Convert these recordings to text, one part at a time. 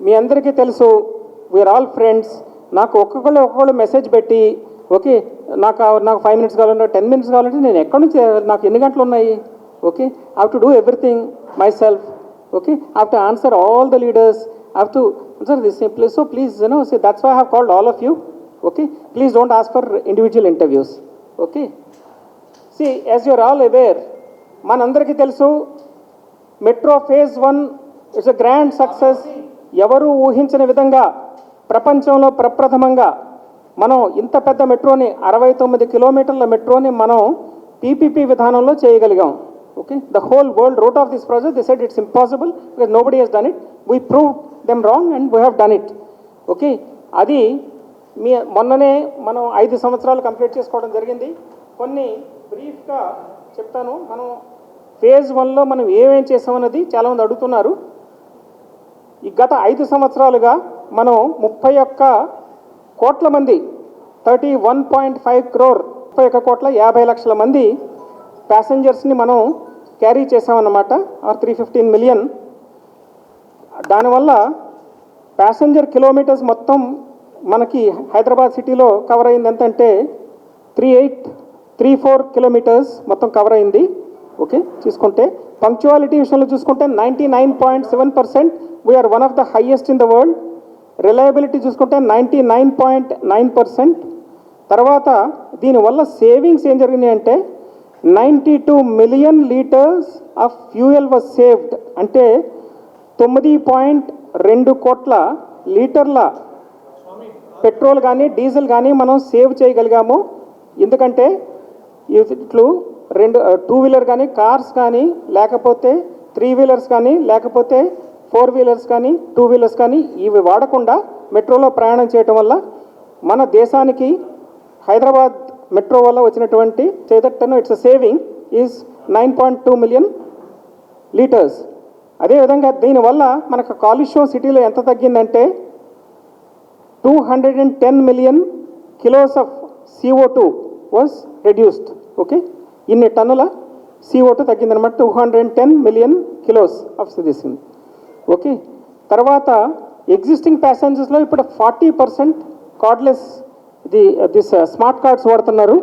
మీ అందరికీ తెలుసు, we are all friends. నాకు ఒక్కొక్కళ్ళు మెసేజ్ పెట్టి ఓకే నాకు 5 minutes కావాలంటే 10 minutes కావాలంటే నేను ఎక్కడి నుంచి, నాకు ఎన్ని గంటలు ఉన్నాయి? Okay, I have to do everything myself. Okay, I have to answer all the leaders, I have to answer this simply. So please say that's why I have called all of you. Okay, please don't ask for individual interviews. Okay, see as you are all aware, మనందరికీ తెలుసు metro phase 1 it's a grand success. ఎవరు ఊహించని విధంగా ప్రపంచంలో ప్రప్రథమంగా మనం ఇంత పెద్ద మెట్రోని 69 కిలోమీటర్ల మెట్రోని మనం పీపీపీ విధానంలో చేయగలిగాం. Okay, the whole world wrote off this project, they said it's impossible because nobody has done it. We prove them wrong and we have done it. Okay, అది మొన్ననే మనం 5 సంవత్సరాలు కంప్లీట్ చేసుకోవడం జరిగింది. కొన్ని బ్రీఫ్గా చెప్తాను. మనం ఫేజ్ 1లో మనం ఏమేం చేసామన్నది చాలామంది అడుగుతున్నారు. ఈ గత 5 సంవత్సరాలుగా మనం 31 కోట్ల మంది 31.5 crore 31 కోట్ల 50 లక్షల మంది ప్యాసింజర్స్ని మనం క్యారీ చేసామన్నమాట, ఆర్ 315 million. దానివల్ల ప్యాసింజర్ కిలోమీటర్స్ మొత్తం మనకి హైదరాబాద్ సిటీలో కవర్ అయింది ఎంతంటే 3834 కిలోమీటర్స్ మొత్తం కవర్ అయింది. ఓకే, చూసుకుంటే పంక్చువాలిటీ విషయంలో చూసుకుంటే 99.7%, we are one of the highest in the world. Reliability చూసుకుంటే 99.9%. తర్వాత దీనివల్ల సేవింగ్స్ ఏం జరిగినాయి అంటే 92 million litres of fuel was saved. అంటే 9.2 కోట్ల లీటర్ల పెట్రోల్ కానీ డీజిల్ కానీ మనం సేవ్ చేయగలిగాము. ఎందుకంటే ఇట్లు 2 వీలర్ కానీ కార్స్ కానీ లేకపోతే 3 వీలర్స్ కానీ లేకపోతే 4 వీలర్స్ కానీ 2 వీలర్స్ కానీ ఇవి వాడకుండా మెట్రోలో ప్రయాణం చేయటం వల్ల మన దేశానికి హైదరాబాద్ మెట్రో వల్ల వచ్చినటువంటి చేదట్టను it's saving is 9.2 million litres. అదేవిధంగా దీనివల్ల మనకు కాలుష్యం సిటీలో ఎంత తగ్గిందంటే 210 million kilos of CO2 was reduced. Okay, ఇన్ని టన్నుల CO2 తగ్గిందనమాట, 210 million kilos of this. Okay, తర్వాత ఎగ్జిస్టింగ్ ప్యాసింజర్స్లో ఇప్పుడు 40% కార్డ్లెస్ దిస్ స్మార్ట్ కార్డ్స్ వాడుతున్నారు.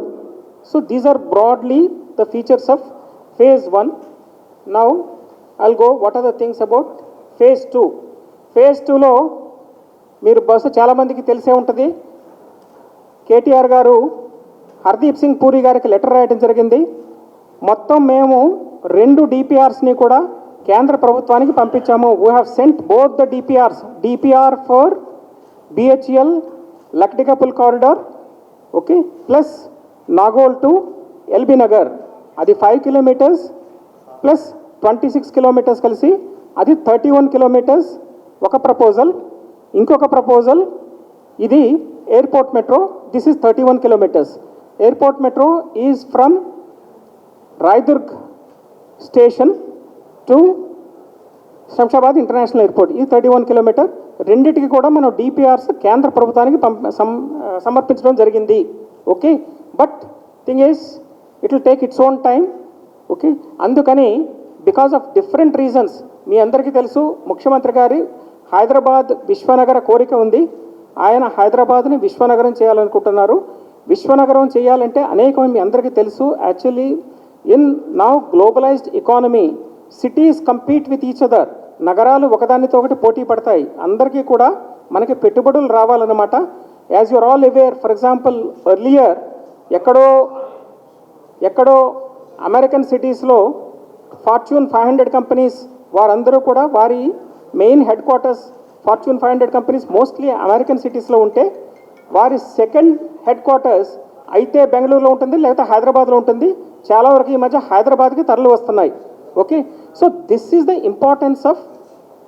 So these are broadly the features of phase 1. Now I'll go what are the things about phase 2. Phase 2లో మీరు బహుశా చాలామందికి తెలిసే ఉంటుంది, కేటీఆర్ గారు హర్దీప్ సింగ్ పూరి గారికి లెటర్ రాయడం జరిగింది. మొత్తం మేము 2 DPRsని కూడా కేంద్ర ప్రభుత్వానికి పంపించాము. We have sent both the DPR for BHEL Lakdikapul corridor, okay, plus Nagole to LB Nagar, అది 5 kilometers ప్లస్ 26 kilometers కలిసి అది 31 kilometers ఒక ప్రపోజల్. ఇంకొక ప్రపోజల్ ఇది airport metro, this is 31 kilometers. Airport metro is from Raidurg station to Shamshabad international airport, ఇది 31 kilometer. రెండింటికి కూడా మనం డిపిఆర్స్ కేంద్ర ప్రభుత్వానికి సమర్పించడం జరిగింది. Okay, but thing is it will take its own time. Okay, అందుకని బికాస్ ఆఫ్ డిఫరెంట్ రీజన్స్, మీ అందరికీ తెలుసు ముఖ్యమంత్రి గారి హైదరాబాద్ విశ్వనగర కోరిక ఉంది. ఆయన హైదరాబాద్ని విశ్వనగరం చేయాలనుకుంటున్నారు. విశ్వనగరం చేయాలంటే అనేకం మీ అందరికీ తెలుసు. Actually in now globalised economy cities compete with each other. నగరాలు ఒకదానితో ఒకటి పోటీ పడతాయి. అందరికీ కూడా మనకి పెట్టుబడులు రావాలన్నమాట. As you are all aware, for example earlier ఎక్కడో అమెరికన్ సిటీస్లో ఫార్చ్యూన్ 500 కంపెనీస్ వారందరూ కూడా వారి main headquarters fortune 500 companies mostly American సిటీస్లో ఉంటే వారి సెకండ్ హెడ్ క్వార్టర్స్ అయితే బెంగళూరులో ఉంటుంది లేకపోతే హైదరాబాద్లో ఉంటుంది. చాలా వరకు ఈ మధ్య హైదరాబాద్కి తరలి వస్తున్నాయి. Okay, so this is the importance of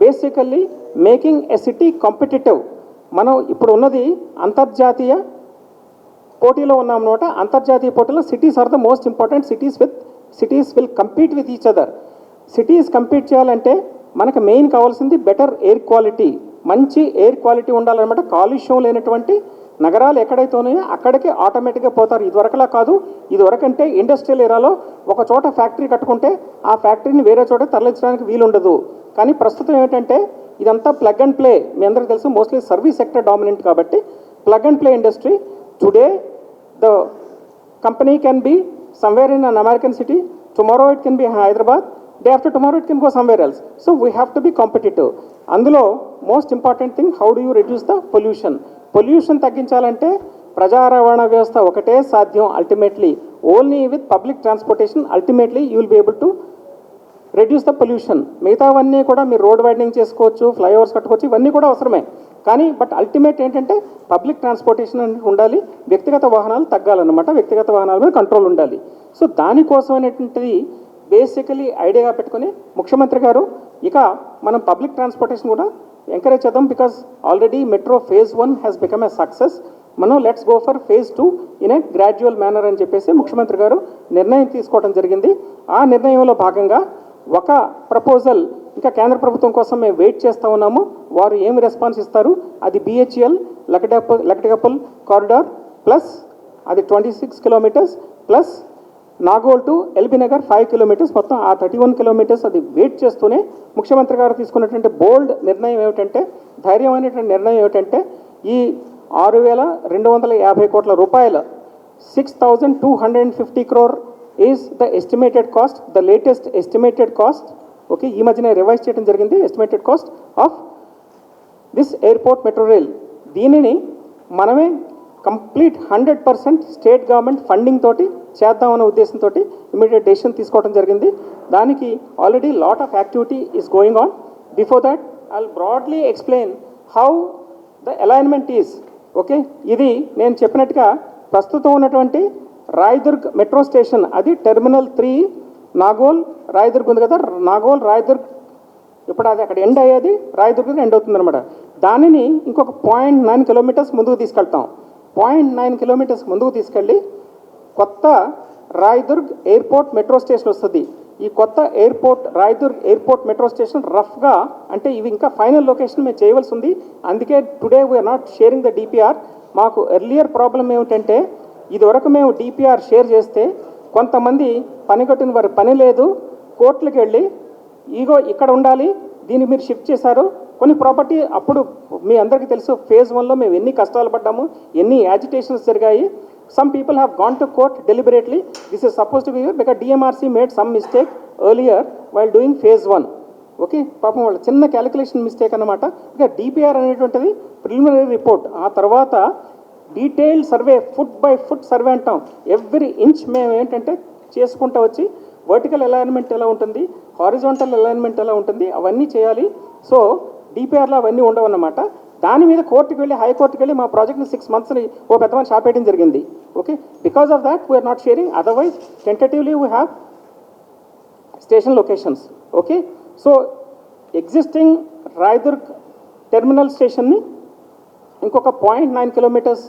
basically making a city competitive. మనం ఇప్పుడు ఉన్నది అంతర్జాతీయ పోటీలో ఉన్నామన్నమాట. అంతర్జాతీయ పోటీలో cities are the most important. Cities will compete with each other. Cities compete చేయాలంటే మనకు మెయిన్ కావాల్సింది బెటర్ ఎయిర్ క్వాలిటీ, మంచి ఎయిర్ క్వాలిటీ ఉండాలన్నమాట. కాలుష్యం లేనటువంటి నగరాలు ఎక్కడైతే ఉన్నాయో అక్కడికి ఆటోమేటిక్గా పోతారు. ఇదివరకులా కాదు. ఇదివరకంటే ఇండస్ట్రియల్ ఏరియాలో ఒక చోట ఫ్యాక్టరీ కట్టుకుంటే ఆ ఫ్యాక్టరీని వేరే చోట తరలించడానికి వీలుండదు. కానీ ప్రస్తుతం ఏంటంటే ఇదంతా ప్లగ్ అండ్ ప్లే. మీ అందరికీ తెలుసు మోస్ట్లీ సర్వీస్ సెక్టర్ డామినెంట్ కాబట్టి plug and play industry. Today the company can be somewhere in an American city, tomorrow it can be Hyderabad, day after tomorrow it can go somewhere else. So we have to be competitive. అందులో most important thing, how do you reduce the pollution. Pollution తగ్గించాలంటే ప్రజా రవాణా వ్యవస్థ ఒకటే సాధ్యం. Ultimately only with public transportation ultimately you will be able to reduce the pollution. మిగతావన్నీ కూడా మీరు రోడ్ వైడనింగ్ చేసుకోవచ్చు, ఫ్లైఓవర్స్ కట్టుకోవచ్చు, ఇవన్నీ కూడా అవసరమే. కానీ బట్ అల్టిమేట్ ఏంటంటే పబ్లిక్ ట్రాన్స్పోర్టేషన్ అనేది ఉండాలి, వ్యక్తిగత వాహనాలు తగ్గాలన్నమాట, వ్యక్తిగత వాహనాల మీద కంట్రోల్ ఉండాలి. సో దానికోసం అనేటువంటిది బేసికలీ ఐడియాగా పెట్టుకుని ముఖ్యమంత్రి గారు ఇక మనం పబ్లిక్ ట్రాన్స్పోర్టేషన్ కూడా ఎంకరేజ్ చేద్దాం. Because already metro phase 1 has become a success. మనం let's go for phase 2 in a gradual manner అని చెప్పేసి ముఖ్యమంత్రి గారు నిర్ణయం తీసుకోవడం జరిగింది. ఆ నిర్ణయంలో భాగంగా ఒక ప్రపోజల్ ఇంకా కేంద్ర ప్రభుత్వం కోసం మేము వెయిట్ చేస్తూ ఉన్నాము. వారు ఏమి రెస్పాన్స్ ఇస్తారు, అది BHEL లకటకపల్ కారిడార్ ప్లస్ అది 26 kilometres plus Nagole to LB Nagar 5 kilometres, మొత్తం ఆ 31 కిలోమీటర్స్ అది వెయిట్ చేస్తూనే ముఖ్యమంత్రి గారు తీసుకున్నటువంటి బోల్డ్ నిర్ణయం ఏమిటంటే, ధైర్యమైనటువంటి నిర్ణయం ఏమిటంటే, ఈ 6,250 కోట్ల రూపాయల 6,250 crore is the estimated cost, the latest estimated cost. Okay, ఈ మధ్యన రివైజ్ చేయడం జరిగింది estimated cost of this airport metro rail. దీనిని మనమే కంప్లీట్ 100% స్టేట్ గవర్నమెంట్ ఫండింగ్ తోటి చేద్దామనే ఉద్దేశంతో ఇమీడియట్ డెసిషన్ తీసుకోవడం జరిగింది. దానికి already lot of activity is going on. Before that I will broadly explain how the alignment is. Okay, ఇది నేను చెప్పినట్టుగా ప్రస్తుతం ఉన్నటువంటి రాయదుర్గ్ మెట్రో స్టేషన్, అది టెర్మినల్ 3 నాగోల్ రాయదుర్గ్ ఉంది కదా, నాగోల్ రాయదుర్గ్ ఇప్పుడు అది అక్కడ ఎండ్ అయ్యేది రాయదుర్గ్ ఎండ్ అవుతుంది అనమాట. దానిని ఇంకొక 0.9 కిలోమీటర్స్ ముందుకు తీసుకెళ్తాం. 0.9 కిలోమీటర్స్ ముందుకు తీసుకెళ్ళి కొత్త రాయదుర్గ్ ఎయిర్పోర్ట్ మెట్రో స్టేషన్ వస్తుంది. ఈ కొత్త రాయదుర్గ్ ఎయిర్పోర్ట్ మెట్రో స్టేషన్ రఫ్గా, అంటే ఇవి ఇంకా ఫైనల్ లొకేషన్ మేము చేయవలసి ఉంది. అందుకే today we're not sharing the DPR. మాకు ఎర్లియర్ ప్రాబ్లం ఏమిటంటే, ఇదివరకు మేము DPR షేర్ చేస్తే కొంతమంది పని కట్టిన వారి పని లేదు, కోర్టులకు వెళ్ళి ఇగో ఇక్కడ ఉండాలి, దీన్ని మీరు షిఫ్ట్ చేశారు. కొన్ని ప్రాపర్టీ అప్పుడు మీ అందరికీ తెలుసు ఫేజ్ 1లో మేము ఎన్ని కష్టాలు పడ్డాము, ఎన్ని యాజిటేషన్స్ జరిగాయి. Some people have gone to court deliberately. This is suppose to be because DMRC made some mistake earlier while doing phase 1. Okay, పాపం వాళ్ళ చిన్న క్యాలిక్యులేషన్ మిస్టేక్ అనమాట. ఇక DPR అనేటువంటిది ప్రిలిమినరీ రిపోర్ట్, ఆ తర్వాత detailed survey, foot by foot survey అంటాం. Every inch మేము ఏంటంటే చేసుకుంటూ వచ్చి వర్టికల్ అలైన్మెంట్ ఎలా ఉంటుంది, హారిజాంటల్ అలైన్మెంట్ ఎలా ఉంటుంది, అవన్నీ చేయాలి. సో DPRలో అవన్నీ ఉండవన్నమాట. దాని మీద కోర్టుకి వెళ్ళి, హైకోర్టుకి వెళ్ళి మా ప్రాజెక్ట్ని 6 monthsని ఓ పెద్ద మనిషి ఆపేయడం జరిగింది. Okay, because of that we are not sharing. Otherwise tentatively we have station locations. Okay, so existing Raidurg terminal స్టేషన్ని ఇంకొక 0.9 కిలోమీటర్స్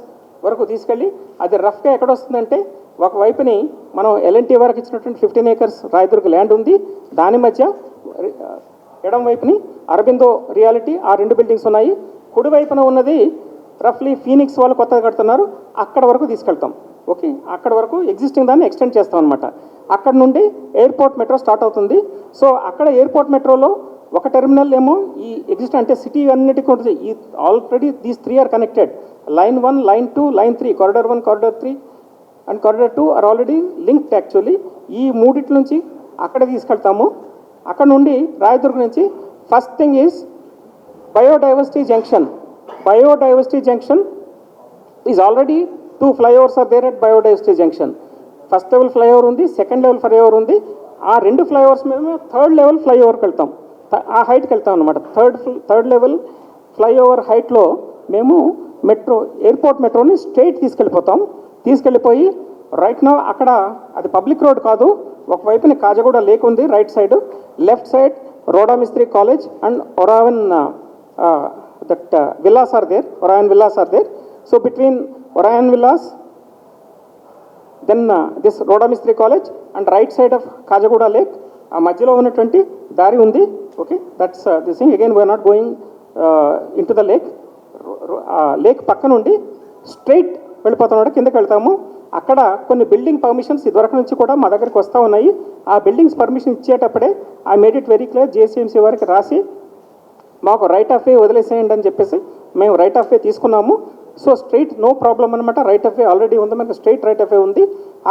వరకు తీసుకెళ్ళి, అది రఫ్గా ఎక్కడ వస్తుందంటే, ఒకవైపుని మనం LNT వరకు ఇచ్చినటువంటి 15 acres రాయదుర్గ్ ల్యాండ్ ఉంది. దాని మధ్య ఎడం వైపుని అరబిందో రియాలిటీ, ఆ 2 బిల్డింగ్స్ ఉన్నాయి. కుడి వైపున ఉన్నది రఫ్లీ ఫీనిక్స్ వాళ్ళు కొత్తగా కడుతున్నారు, అక్కడ వరకు తీసుకెళ్తాం. ఓకే, అక్కడ వరకు ఎగ్జిస్టింగ్ దాన్ని ఎక్స్టెండ్ చేస్తాం అనమాట. అక్కడ నుండి ఎయిర్పోర్ట్ మెట్రో స్టార్ట్ అవుతుంది. సో అక్కడ ఎయిర్పోర్ట్ మెట్రోలో ఒక టెర్మినల్ ఏమో ఈ ఎగ్జిస్ట్ అంటే సిటీ అన్నిటికీ ఉంటుంది. ఈ already these 3 are connected. Line 1, line 2, line 3, corridor 1, corridor 3 and corridor 2 are already linked actually. ఈ మూడిటి నుంచి అక్కడ తీసుకెళ్తాము. అక్కడ నుండి రాయదుర్గ్ నుంచి first thing is biodiversity junction. Biodiversity junction is already 2 flyovers are there at biodiversity junction. First level flyover ఉంది, second level flyover ఉంది. ఆ 2 flyovers మేము 3rd level ఫ్లైఓవర్కి వెళ్తాం, ఆ హైట్కి వెళ్తాం అనమాట. థర్డ్ లెవెల్ ఫ్లైఓవర్ హైట్లో మేము ఎయిర్పోర్ట్ మెట్రోని స్ట్రైట్ తీసుకెళ్ళిపోయి రైట్ నౌ అక్కడ అది పబ్లిక్ రోడ్ కాదు, ఒకవైపున కాజగూడ లేక్ ఉంది right side, left side Roda Mistry college and Orion that villas are there, Orion villas are there. So between Orion villas then this Roda Mistry college and right side of Khajaguda lake, ఆ మధ్యలో ఉన్నటువంటి దారి ఉంది. Okay, that's this thing. Again we are not going in to the lake. Lake పక్క నుండి straight వెళ్ళిపోతున్నాడు, కిందకి వెళ్తాము. అక్కడ కొన్ని బిల్డింగ్ పర్మిషన్స్ ఇదివరకు నుంచి కూడా మా దగ్గరికి వస్తూ ఉన్నాయి. ఆ బిల్డింగ్స్ పర్మిషన్ ఇచ్చేటప్పుడే I made it very clear, JCMC వారికి రాసి మాకు రైట్ ఆఫ్ వే వదిలేసేయండి అని చెప్పేసి మేము రైట్ ఆఫ్ వే తీసుకున్నాము. సో స్ట్రైట్ నో ప్రాబ్లం అనమాట. రైట్ ఆఫ్ వే ఆల్రెడీ ఉంది, మనకు స్ట్రైట్ రైట్ ఆఫ్ వే ఉంది.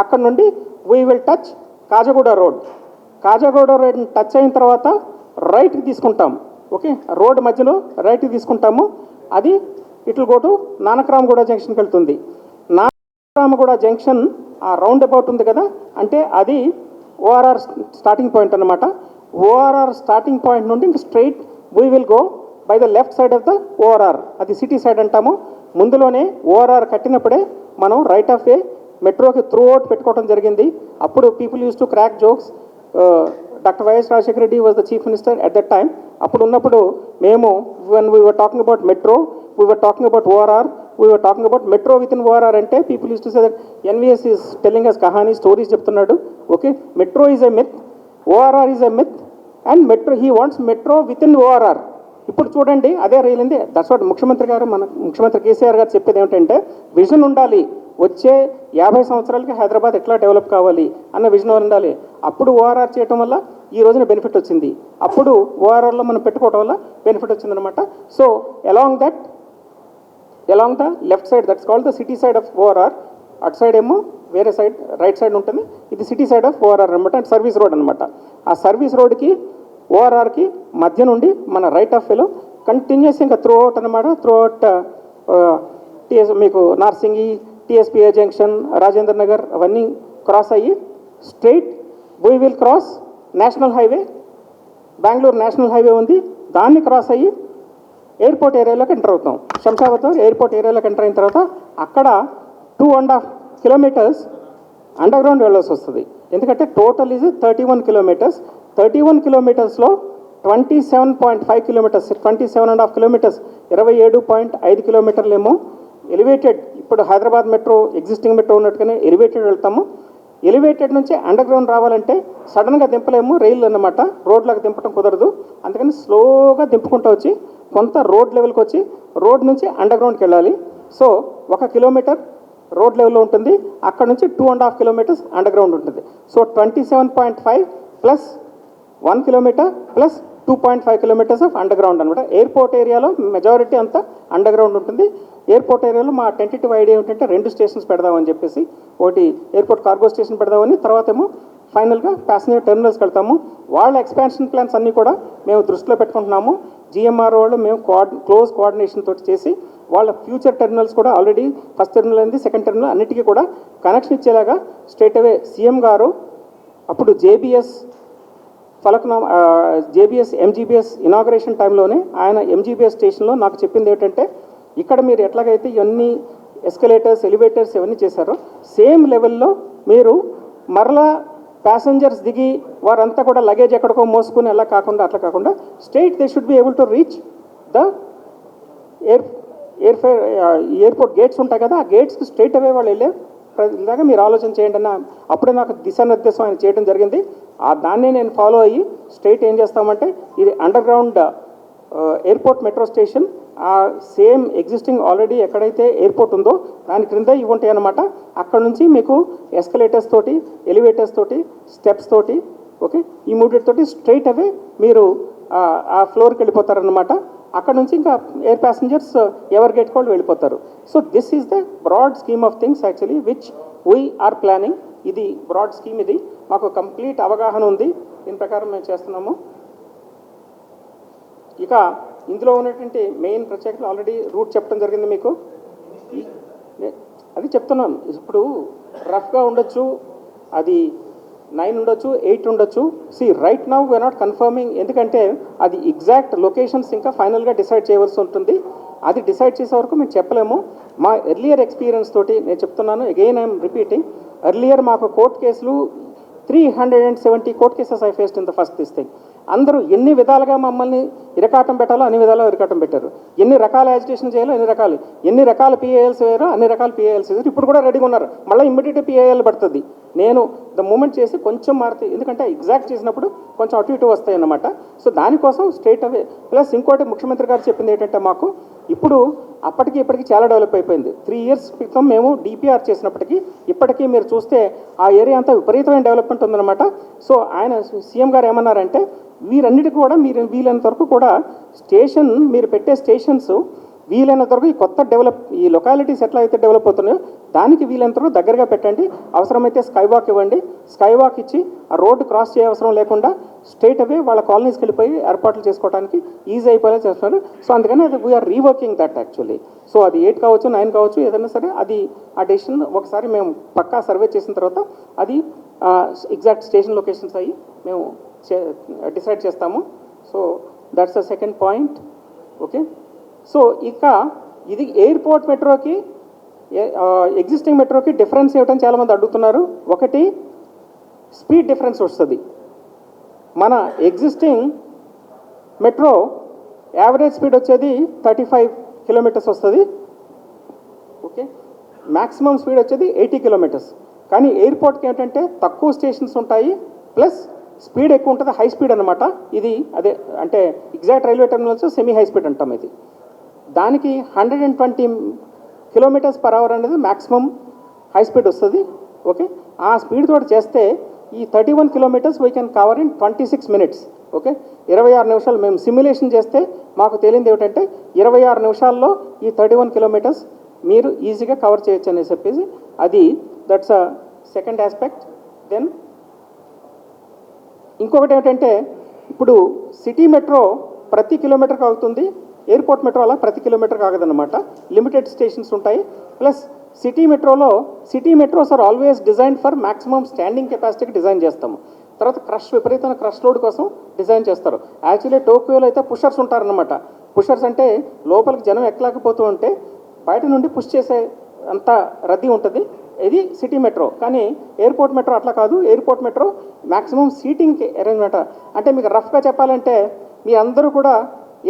అక్కడ నుండి we will touch Khajaguda road. Khajaguda రోడ్ని టచ్ అయిన తర్వాత రైట్కి తీసుకుంటాం. ఓకే, రోడ్ మధ్యలో రైట్కి తీసుకుంటాము. అది it will go to Nanakramguda జంక్షన్కి వెళ్తుంది. నానక్రామగూడ జంక్షన్ ఆ రౌండ్ అబౌట్ ఉంది కదా, అంటే అది ఓఆర్ఆర్ స్టార్టింగ్ పాయింట్ అనమాట. ఓఆర్ఆర్ స్టార్టింగ్ పాయింట్ నుండి ఇంక straight we will go by the left side of the ORR. అది సిటీ సైడ్ అంటాము. ముందులోనే ఓఆర్ఆర్ కట్టినప్పుడే మనం రైట్ ఆఫ్ వే మెట్రోకి త్రూ అవుట్ పెట్టుకోవడం జరిగింది. అప్పుడు people use to crack jokes. Doctor YS Rajasekhara Reddy was the chief minister at that time. అప్పుడు ఉన్నప్పుడు మేము when we were talking about metro, we were talking about ORR, we were talking about metro within ORR అంటే people used to say that NVS is telling us kahani stories చెప్తున్నాడు. Okay, metro is a myth, ORR is a myth and metro he wants metro within ORR. ఇప్పుడు చూడండి అదే రైలింది. That's what ముఖ్యమంత్రి గారు, మన ముఖ్యమంత్రి కేసీఆర్ గారు చెప్పేది ఏమిటంటే విజన్ ఉండాలి. వచ్చే 50 సంవత్సరాలకి హైదరాబాద్ ఎట్లా డెవలప్ కావాలి అన్న విజన్ ఉండాలి. అప్పుడు ఓఆర్ఆర్ చేయడం వల్ల ఈ రోజున బెనిఫిట్ వచ్చింది. అప్పుడు ఓఆర్ఆర్లో మనం పెట్టుకోవడం వల్ల బెనిఫిట్ వచ్చిందనమాట. So along the left side that's called the city side of ORR. అటు సైడ్ ఏమో వేరే సైడ్ రైట్ సైడ్ ఉంటుంది. ఇది సిటీ సైడ్ ఆఫ్ ఓఆర్ఆర్ అనమాట. అండ్ సర్వీస్ రోడ్ అనమాట. ఆ సర్వీస్ రోడ్కి ఓఆర్ఆర్కి మధ్య నుండి మన రైట్ ఆఫ్ వేలో కంటిన్యూస్ ఇంకా త్రూ అవుట్ అనమాట. త్రూ అవుట్ మీకు నార్సింగి, టీఎస్పీఏ జంక్షన్, రాజేంద్ర నగర్ అవన్నీ క్రాస్ అయ్యి straight we will cross national highway. Bengaluru national highway ఉంది, దాన్ని క్రాస్ అయ్యి ఎయిర్పోర్ట్ ఏరియాలోకి ఎంటర్ అవుతాం. శంషాబాద్ ఎయిర్పోర్ట్ ఏరియాలోకి ఎంటర్ అయిన తర్వాత అక్కడ 2.5 కిలోమీటర్స్ అండర్ గ్రౌండ్ వెళ్ళాల్సి వస్తుంది. ఎందుకంటే total is 31 kilometres. 31 కిలోమీటర్స్లో 27.5 kilometres, 27.5 kilometres, 27.5 కిలోమీటర్లు ఏమో ఎలివేటెడ్. ఇప్పుడు హైదరాబాద్ మెట్రో ఎగ్జిస్టింగ్ మెట్రో ఉన్నట్టుగానే ఎలివేటెడ్ వెళ్తాము. ఎలివేటెడ్ నుంచి అండర్ గ్రౌండ్ రావాలంటే సడన్గా దింపలేము, రైలు అన్నమాట. రోడ్లకు దింపడం కుదరదు. అందుకని స్లోగా దింపుకుంటూ వచ్చి కొంత రోడ్ లెవెల్కి వచ్చి రోడ్ నుంచి అండర్ గ్రౌండ్కి వెళ్ళాలి. సో 1 కిలోమీటర్ రోడ్ లెవెల్లో ఉంటుంది. అక్కడ నుంచి 2.5 కిలోమీటర్స్ అండర్ గ్రౌండ్ ఉంటుంది. So 27.5 plus 1 kilometre plus 2.5 kilometres of underground అనమాట. ఎయిర్పోర్ట్ ఏరియాలో మెజారిటీ అంతా అండర్ గ్రౌండ్ ఉంటుంది. ఎయిర్పోర్ట్ ఏరియాలో మా టెంటేటివ్ ఐడియా ఏంటంటే 2 స్టేషన్స్ పెడదామని చెప్పేసి, ఒకటి ఎయిర్పోర్ట్ కార్గో స్టేషన్ పెడదామని, తర్వాత ఏమో ఫైనల్గా ప్యాసింజర్ టెర్మినల్స్కి వెళ్తాము. వాళ్ళ ఎక్స్పాన్షన్ ప్లాన్స్ అన్నీ కూడా మేము దృష్టిలో పెట్టుకుంటున్నాము. జిఎంఆర్ వాళ్ళు మేము క్లోజ్ కోఆర్డినేషన్ తోటి చేసి వాళ్ళ ఫ్యూచర్ టెర్మినల్స్ కూడా ఆల్రెడీ ఫస్ట్ టెర్మినల్ అయింది, సెకండ్ టెర్మినల్ అన్నిటికీ కూడా కనెక్షన్ ఇచ్చేలాగా స్ట్రేట్ అవే సీఎం గారు అప్పుడు జేబీఎస్ ఎంజీబీఎస్ ఇనాగరేషన్ టైంలోనే ఆయన ఎంజీబీఎస్ స్టేషన్లో నాకు చెప్పింది ఏంటంటే, ఇక్కడ మీరు ఎట్లాగైతే ఇవన్నీ ఎస్కలేటర్స్, ఎలివేటర్స్ ఇవన్నీ చేశారో సేమ్ లెవెల్లో మీరు మరలా ప్యాసింజర్స్ దిగి వారంతా కూడా లగేజ్ ఎక్కడికో మోసుకుని అట్లా కాకుండా straight they should be able to reach the airport gates ఉంటాయి కదా, ఆ గేట్స్కి స్ట్రైట్ అవే వాళ్ళు వెళ్ళే ఇలాగా మీరు ఆలోచన చేయండి అన్న. అప్పుడే నాకు దిశానిర్దేశం ఆయన చేయడం జరిగింది. దాన్నే నేను ఫాలో అయ్యి స్ట్రైట్ ఏం చేస్తామంటే, ఇది under ground airport metro station, ఆ సేమ్ ఎగ్జిస్టింగ్ ఆల్రెడీ ఎక్కడైతే ఎయిర్పోర్ట్ ఉందో దాని క్రింద ఇవి ఉంటాయి అన్నమాట. అక్కడ నుంచి మీకు ఎస్కలేటర్స్ తోటి, ఎలివేటర్స్ తోటి, స్టెప్స్ తోటి, ఓకే, ఈ మూడిటితోటి స్ట్రైట్ అవే మీరు ఆ ఫ్లోర్కి వెళ్ళిపోతారనమాట. అక్కడ నుంచి ఇంకా ఎయిర్ ప్యాసింజర్స్ ఎవరి గేట్ వాళ్ళు వెళ్ళిపోతారు. So this is the broad scheme of things actually which we are planning. ఇది బ్రాడ్ స్కీమ్, ఇది మాకు కంప్లీట్ అవగాహన ఉంది, దీని ప్రకారం మేము చేస్తున్నాము. ఇక ఇందులో ఉన్నటువంటి మెయిన్ ప్రత్యేకతలు ఆల్రెడీ రూట్ చెప్పడం జరిగింది మీకు, అది చెప్తున్నాను. ఇప్పుడు రఫ్గా ఉండొచ్చు, అది 9 ఉండొచ్చు, 8 ఉండొచ్చు. Right now we're not confirming, ఎందుకంటే అది ఎగ్జాక్ట్ లొకేషన్స్ ఇంకా ఫైనల్గా డిసైడ్ చేయవలసి ఉంటుంది. అది డిసైడ్ చేసే వరకు మేము చెప్పలేము. మా ఎర్లియర్ ఎక్స్పీరియన్స్ తోటి నేను చెప్తున్నాను, అగైన్ ఐఎమ్ రిపీటింగ్, ఎర్లియర్ మాకు కోర్ట్ కేసులు 370 court cases I faced in the first this thing. అందరూ ఎన్ని విధాలుగా మమ్మల్ని ఇరకాటం పెట్టాలో అన్ని విధాలుగా ఇరకాటం పెట్టారు. ఎన్ని రకాల యాజిటేషన్ చేయాలో ఎన్ని రకాల పిఏఎల్స్ వేయాలో అన్ని రకాల పిఏఎల్స్ వేసారు. ఇప్పుడు కూడా రెడీగా ఉన్నారు, మళ్ళీ ఇమ్మీడియట్ పిఏఎల్ పడుతుంది. నేను ద మూమెంట్ చేసి కొంచెం మారుతాయి, ఎందుకంటే ఎగ్జాక్ట్ చేసినప్పుడు కొంచెం అటు ఇటు వస్తాయి అన్నమాట. సో దానికోసం స్ట్రైట్ అవే ప్లస్ ఇంకోటి ముఖ్యమంత్రి గారు చెప్పింది ఏంటంటే, మాకు ఇప్పుడు అప్పటికి ఇప్పటికి చాలా డెవలప్ అయిపోయింది. 3 years క్రితం మేము డిపిఆర్ చేసినప్పటికీ ఇప్పటికీ మీరు చూస్తే ఆ ఏరియా అంతా విపరీతమైన డెవలప్మెంట్ ఉందన్నమాట. సో ఆయన సీఎం గారు ఏమన్నారంటే వీరన్నిటికీ కూడా మీరు వీలైనంత వరకు కూడా స్టేషన్ మీరు పెట్టే స్టేషన్స్ వీలైనంత వరకు ఈ కొత్త ఈ లొకాలిటీస్ ఎట్లా అయితే డెవలప్ అవుతున్నాయో దానికి వీలైనంత వరకు దగ్గరగా పెట్టండి. అవసరమైతే స్కై వాక్ ఇవ్వండి. స్కై వాక్ ఇచ్చి ఆ రోడ్డు క్రాస్ చేయ అవసరం లేకుండా స్ట్రైట్ అవే వాళ్ళ కాలనీస్కి వెళ్ళిపోయి ఏర్పాట్లు చేసుకోవడానికి ఈజీ అయిపోయేలా చేస్తున్నారు. సో అందుకని అది we are reworking that actually. So అది 8 కావచ్చు 9 కావచ్చు ఏదైనా సరే అది ఆ డెసిషన్ ఒకసారి మేము పక్కా సర్వే చేసిన తర్వాత అది ఎగ్జాక్ట్ స్టేషన్ లొకేషన్స్ అయ్యి మేము డిసైడ్ చేస్తాము. So that's the second point. Okay, so ఇక ఇది ఎయిర్పోర్ట్ మెట్రోకి ఎగ్జిస్టింగ్ మెట్రోకి డిఫరెన్స్ ఏమిటని చాలామంది అడుగుతున్నారు. ఒకటి స్పీడ్ డిఫరెన్స్ వస్తుంది. మన ఎగ్జిస్టింగ్ మెట్రో యావరేజ్ స్పీడ్ వచ్చేది 35 kilometers వస్తుంది. ఓకే, మ్యాక్సిమం స్పీడ్ వచ్చేది 80 kilometers. కానీ ఎయిర్పోర్ట్కి ఏంటంటే తక్కువ స్టేషన్స్ ఉంటాయి ప్లస్ స్పీడ్ ఎక్కువ ఉంటుంది, హై స్పీడ్ అనమాట. ఇది అదే అంటే exact railway terminals semi high speed అంటాం. ఇది దానికి 120 km/h అనేది మ్యాక్సిమం హై స్పీడ్ వస్తుంది. ఓకే, ఆ స్పీడ్ తోటి చేస్తే ఈ 31 kilometers we can cover in 26 minutes. Okay, 26 నిమిషాలు మేము సిమ్యులేషన్ చేస్తే మాకు తేలింది ఏమిటంటే 26 నిమిషాల్లో ఈ 31 kilometers మీరు ఈజీగా కవర్ చేయొచ్చు అని చెప్పేసి అది that's a second aspect. Then ఇంకొకటి ఏమిటంటే ఇప్పుడు సిటీ మెట్రో ప్రతి కిలోమీటర్కి అవుతుంది, ఎయిర్పోర్ట్ మెట్రో అలా ప్రతి కిలోమీటర్ కాగదన్నమాట. లిమిటెడ్ స్టేషన్స్ ఉంటాయి. Plus city metros are always design for maximum standing కెపాసిటీకి డిజైన్ చేస్తాము. తర్వాత విపరీతమైన క్రష్ లోడ్ కోసం డిజైన్ చేస్తారు. యాక్చువల్లీ టోక్యోలో అయితే పుషర్స్ ఉంటారనమాట. పుషర్స్ అంటే లోపలికి జనం ఎక్కలేకపోతూ ఉంటే బయట నుండి పుష్ చేసే అంత రద్దీ ఉంటుంది. ఇది సిటీ మెట్రో. కానీ ఎయిర్పోర్ట్ మెట్రో అట్లా కాదు. Airport metro maximum seating arrangement. అంటే మీకు రఫ్గా చెప్పాలంటే మీ అందరూ కూడా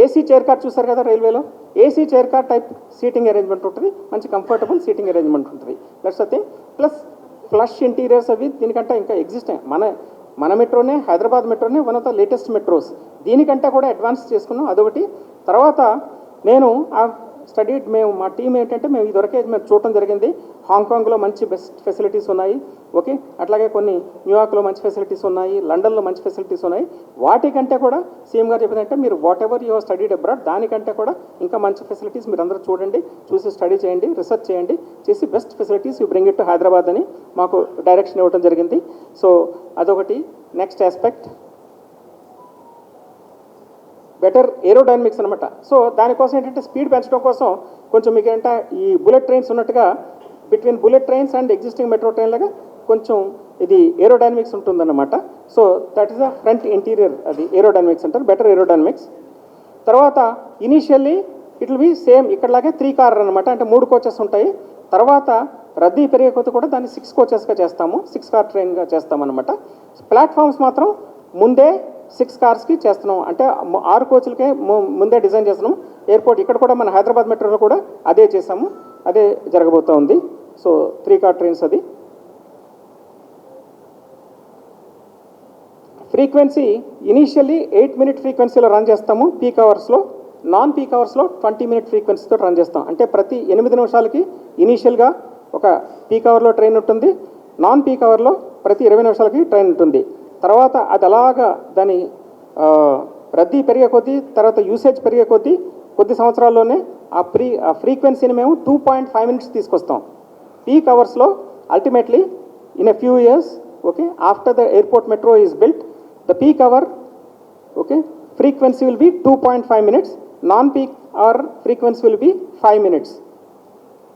ఏసీ చైర్ కార్ చూస్తారు కదా రైల్వేలో, AC chair car type seating arrangement ఉంటుంది. మంచి కంఫర్టబుల్ సీటింగ్ అరేంజ్మెంట్ ఉంటుంది. That's a thing. Plus flush interiors అవి దీనికంటే ఇంకా ఎగ్జిస్ట్ మన మెట్రోనే, హైదరాబాద్ మెట్రోనే one of the latest metros. దీనికంటే కూడా అడ్వాన్స్ చేసుకున్నాం, అదొకటి. తర్వాత నేను మా టీం ఏంటంటే మేము ఇదివరకే మేము చూడటం జరిగింది. హాంకాంగ్లో మంచి బెస్ట్ ఫెసిలిటీస్ ఉన్నాయి. ఓకే, అట్లాగే కొన్ని న్యూయార్క్లో మంచి ఫెసిలిటీస్ ఉన్నాయి, లండన్లో మంచి ఫెసిలిటీస్ ఉన్నాయి. వాటికంటే కూడా సీఎం గారు చెప్పేదంటే మీరు what ever you studied abroad దానికంటే కూడా ఇంకా మంచి ఫెసిలిటీస్ మీరు అందరూ చూడండి, చూసి స్టడీ చేయండి, రీసెర్చ్ చేయండి, చేసి best facilities you bring it to Hyderabad అని మాకు డైరెక్షన్ ఇవ్వడం జరిగింది. సో అదొకటి. నెక్స్ట్ ఆస్పెక్ట్ బెటర్ ఏరోడైనమిక్స్ అనమాట. సో దానికోసం ఏంటంటే స్పీడ్ పెంచడం కోసం కొంచెం మీకు ఏంటంటే ఈ బుల్లెట్ ట్రైన్స్ ఉన్నట్టుగా between bullet trains and existing metro train లాగా కొంచెం ఇది ఏరోడైనమిక్స్ ఉంటుందన్నమాట. So that is the front interior, అది ఏరోడైనమిక్స్ అంటారు, బెటర్ ఏరోడైనమిక్స్. తర్వాత initially it will be same ఇక్కడలాగే 3 car అనమాట, అంటే 3 coaches ఉంటాయి. తర్వాత రద్దీ పెరిగే కొద్ది కూడా దాన్ని 6 coachesగా చేస్తాము, 6 car ట్రైన్గా చేస్తామన్నమాట. ప్లాట్ఫామ్స్ మాత్రం ముందే 6 carsకి చేస్తున్నాం, అంటే 6 coachలకే ముందే డిజైన్ చేస్తున్నాం. ఎయిర్పోర్ట్ ఇక్కడ కూడా మన హైదరాబాద్ మెట్రోలో కూడా అదే చేసాము, అదే జరగబోతూ ఉంది. So 3 car trains. అది ఫ్రీక్వెన్సీ ఇనీషియల్లీ 8-minute ఫ్రీక్వెన్సీలో రన్ చేస్తాము పీక్ అవర్స్లో. నాన్ పీక్ అవర్స్లో 20-minute ఫ్రీక్వెన్సీతో రన్ చేస్తాం. అంటే ప్రతి 8 నిమిషాలకి ఇనీషియల్గా ఒక పీక్ అవర్లో ట్రైన్ ఉంటుంది, నాన్ పీక్ అవర్లో ప్రతి 20 నిమిషాలకి ట్రైన్ ఉంటుంది. తర్వాత అది అలాగా దాని రద్దీ పెరిగే కొద్దీ, తర్వాత యూసేజ్ పెరిగే కొద్ది సంవత్సరాల్లోనే ఆ ఫ్రీక్వెన్సీని మేము 2.5 minutes తీసుకొస్తాం. పీక్ అవర్స్లో ultimately in a few years, okay, after the airport metro is built, the peak hour, okay, frequency will be 2.5 minutes, non-peak hour frequency will be 5 minutes.